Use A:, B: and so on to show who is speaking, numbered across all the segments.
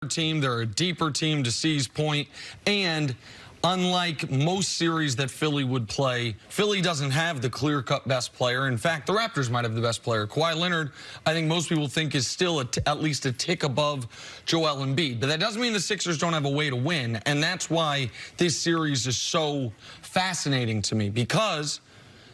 A: team. They're a deeper team, to C's point. And unlike most series that Philly would play, Philly doesn't have the clear-cut best player. In fact, the Raptors might have the best player. Kawhi Leonard, I think most people think, is still at least a tick above Joel Embiid. But that doesn't mean the Sixers don't have a way to win. And that's why this series is so fascinating to me, because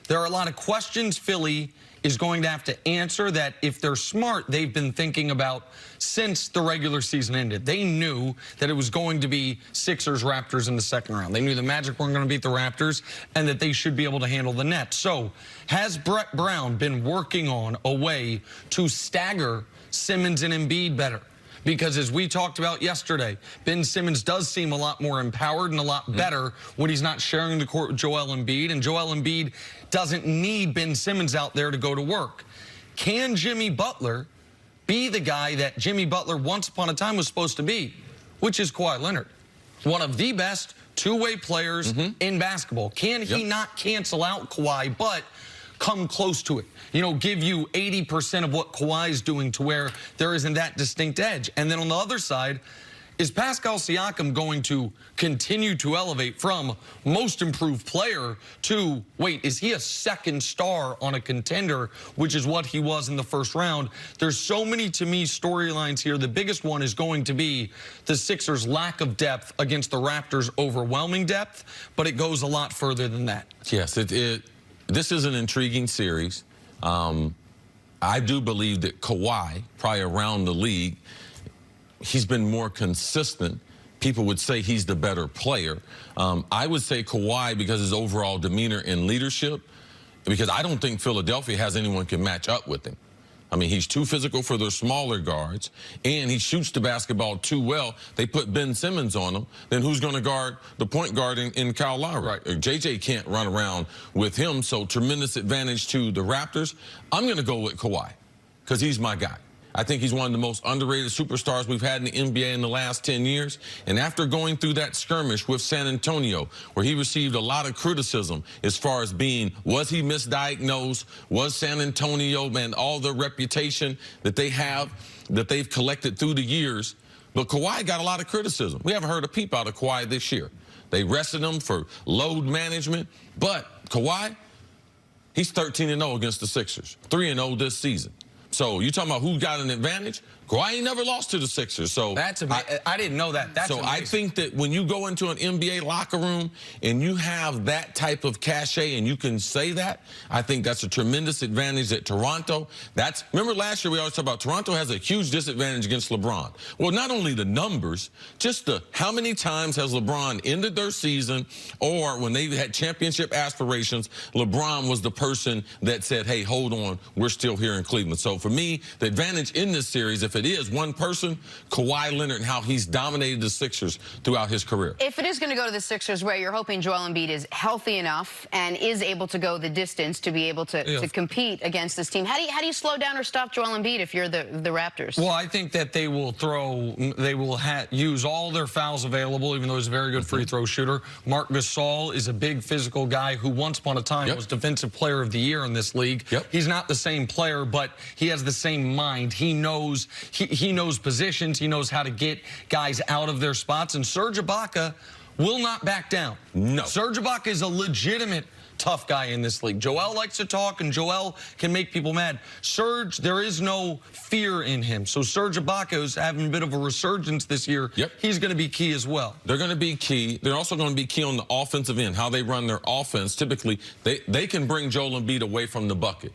A: there are a lot of questions Philly is going to have to answer that, if they're smart, they've been thinking about since the regular season ended. They knew that it was going to be Sixers-Raptors in the second round. They knew the Magic weren't going to beat the Raptors and that they should be able to handle the Nets. So has Brett Brown been working on a way to stagger Simmons and Embiid better? Because as we talked about yesterday, Ben Simmons does seem a lot more empowered and a lot better when he's not sharing the court with Joel Embiid. And Joel Embiid doesn't need Ben Simmons out there to go to work. Can Jimmy Butler be the guy that Jimmy Butler once upon a time was supposed to be, which is Kawhi Leonard, one of the best two-way players in basketball? Can he not cancel out Kawhi, but come close to it? You know, give you 80% of what Kawhi's doing, to where there isn't that distinct edge. And then on the other side, is Pascal Siakam going to continue to elevate from most improved player to, wait, is he a second star on a contender, which is what he was in the first round? There's so many, to me, storylines here. The biggest one is going to be the Sixers' lack of depth against the Raptors' overwhelming depth, but it goes a lot further than that.
B: Yes, this is an intriguing series. I do believe that Kawhi, probably around the league, he's been more consistent. People would say he's the better player. I would say Kawhi because his overall demeanor and leadership, because I don't think Philadelphia has anyone can match up with him. I mean, he's too physical for their smaller guards, and he shoots the basketball too well. They put Ben Simmons on him. Then who's going to guard the point guard in Kyle Lowry? Right. JJ can't run around with him, so tremendous advantage to the Raptors. I'm going to go with Kawhi because he's my guy. I think he's one of the most underrated superstars we've had in the NBA in the last 10 years. And after going through that skirmish with San Antonio, where he received a lot of criticism as far as being, was he misdiagnosed? Was San Antonio, man, all the reputation that they have, that they've collected through the years? But Kawhi got a lot of criticism. We haven't heard a peep out of Kawhi this year. They rested him for load management. But Kawhi, he's 13-0 against the Sixers, 3-0 this season. So you're talking about who got an advantage? Kawhi ain't never lost to the Sixers. So
A: that's amazing. I didn't know that. That's amazing.
B: I think that when you go into an NBA locker room and you have that type of cachet and you can say that, I think that's a tremendous advantage at Toronto. Remember last year we always talk about Toronto has a huge disadvantage against LeBron. Well, not only the numbers, just how many times has LeBron ended their season, or when they had championship aspirations, LeBron was the person that said, hey, hold on, we're still here in Cleveland. So for me, the advantage in this series, if it is one person, Kawhi Leonard, and how he's dominated the Sixers throughout his career.
C: If it is going to go to the Sixers way, you're hoping Joel Embiid is healthy enough and is able to go the distance to be able to compete against this team. How do you slow down or stop Joel Embiid if you're the Raptors?
A: Well, I think that they will use all their fouls available, even though he's a very good free throw shooter. Marc Gasol is a big physical guy who once upon a time was Defensive Player of the Year in this league. He's not the same player, but he has the same mind. He knows positions. He knows how to get guys out of their spots. And Serge Ibaka will not back down. No. Serge Ibaka is a legitimate tough guy in this league. Joel likes to talk, and Joel can make people mad. Serge, there is no fear in him. So Serge Ibaka is having a bit of a resurgence this year. He's going to be key as well. They're
B: going to be key. They're also going to be key on the offensive end, how they run their offense. Typically, they can bring Joel Embiid away from the bucket.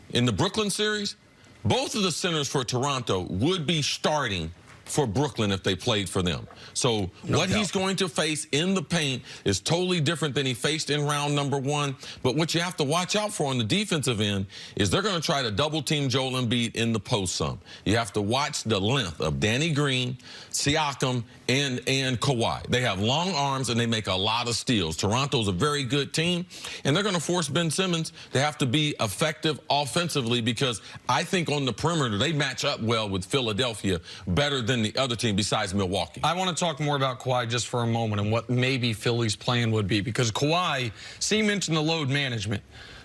B: In the Brooklyn series, both of the centers for Toronto would be starting for Brooklyn if they played for them. So what he's going to face in the paint is totally different than he faced in round number 1. But what you have to watch out for on the defensive end is they're going to try to double-team Joel Embiid in the post some. You have to watch the length of Danny Green, Siakam, and Kawhi. They have long arms, and they make a lot of steals. Toronto's a very good team, and they're going to force Ben Simmons to have to be effective offensively, because I think on the perimeter they match up well with Philadelphia better than the other team besides Milwaukee.
A: I want to talk more about Kawhi just for a moment and what maybe Philly's plan would be, because Kawhi, see, you mentioned the load management.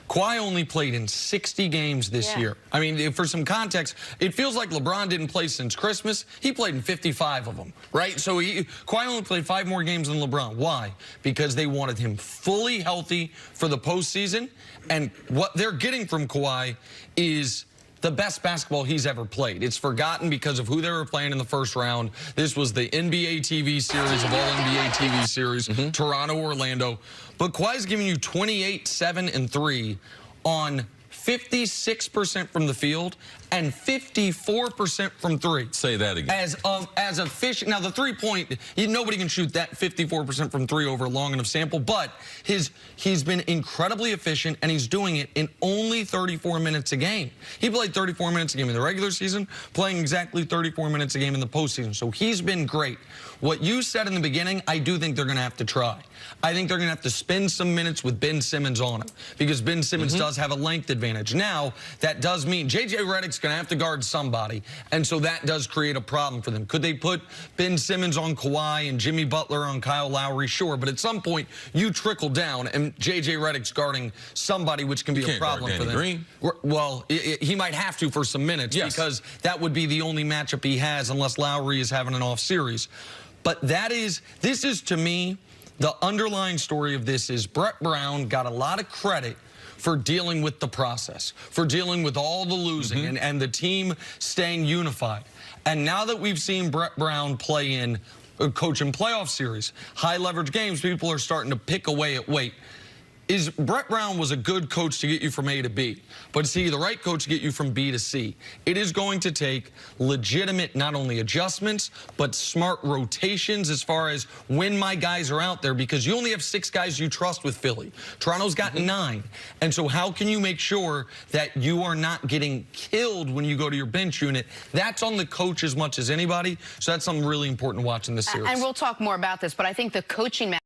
A: Kawhi only played in 60 games this year. I mean, for some context, it feels like LeBron didn't play since Christmas. He played in 55 of them, right? So Kawhi only played 5 more games than LeBron. Why? Because they wanted him fully healthy for the postseason, and what they're getting from Kawhi is the best basketball he's ever played. It's forgotten because of who they were playing in the first round. This was the NBA TV series of all NBA TV series, Toronto, Orlando. But Kawhi's giving you 28, 7, and 3 on 56% from the field and 54% from 3.
B: Say that again.
A: As efficient. Now, the three-point, nobody can shoot that 54% from 3 over a long enough sample, but he's been incredibly efficient, and he's doing it in only 34 minutes a game. He played 34 minutes a game in the regular season, playing exactly 34 minutes a game in the postseason. So he's been great. What you said in the beginning, I do think they're going to have to try. I think they're going to have to spend some minutes with Ben Simmons on him, because Ben Simmons does have a length advantage. Now, that does mean J.J. Redick's going to have to guard somebody, and so that does create a problem for them. Could they put Ben Simmons on Kawhi and Jimmy Butler on Kyle Lowry? Sure, but at some point, you trickle down, and J.J. Redick's guarding somebody, which can be a problem for them.
B: Green.
A: Well, he might have to for some minutes, because that would be the only matchup he has unless Lowry is having an off series. But this is, to me, the underlying story of this is Brett Brown got a lot of credit for dealing with the process, for dealing with all the losing and the team staying unified. And now that we've seen Brett Brown play in coaching playoff series, high leverage games, people are starting to pick away at weight. Brett Brown was a good coach to get you from A to B, but is he the right coach to get you from B to C? It is going to take legitimate, not only adjustments, but smart rotations as far as when my guys are out there, because you only have 6 guys you trust with Philly. Toronto's got 9. And so how can you make sure that you are not getting killed when you go to your bench unit? That's on the coach as much as anybody. So that's something really important to watch in this series.
C: And we'll talk more about this, but I think the coaching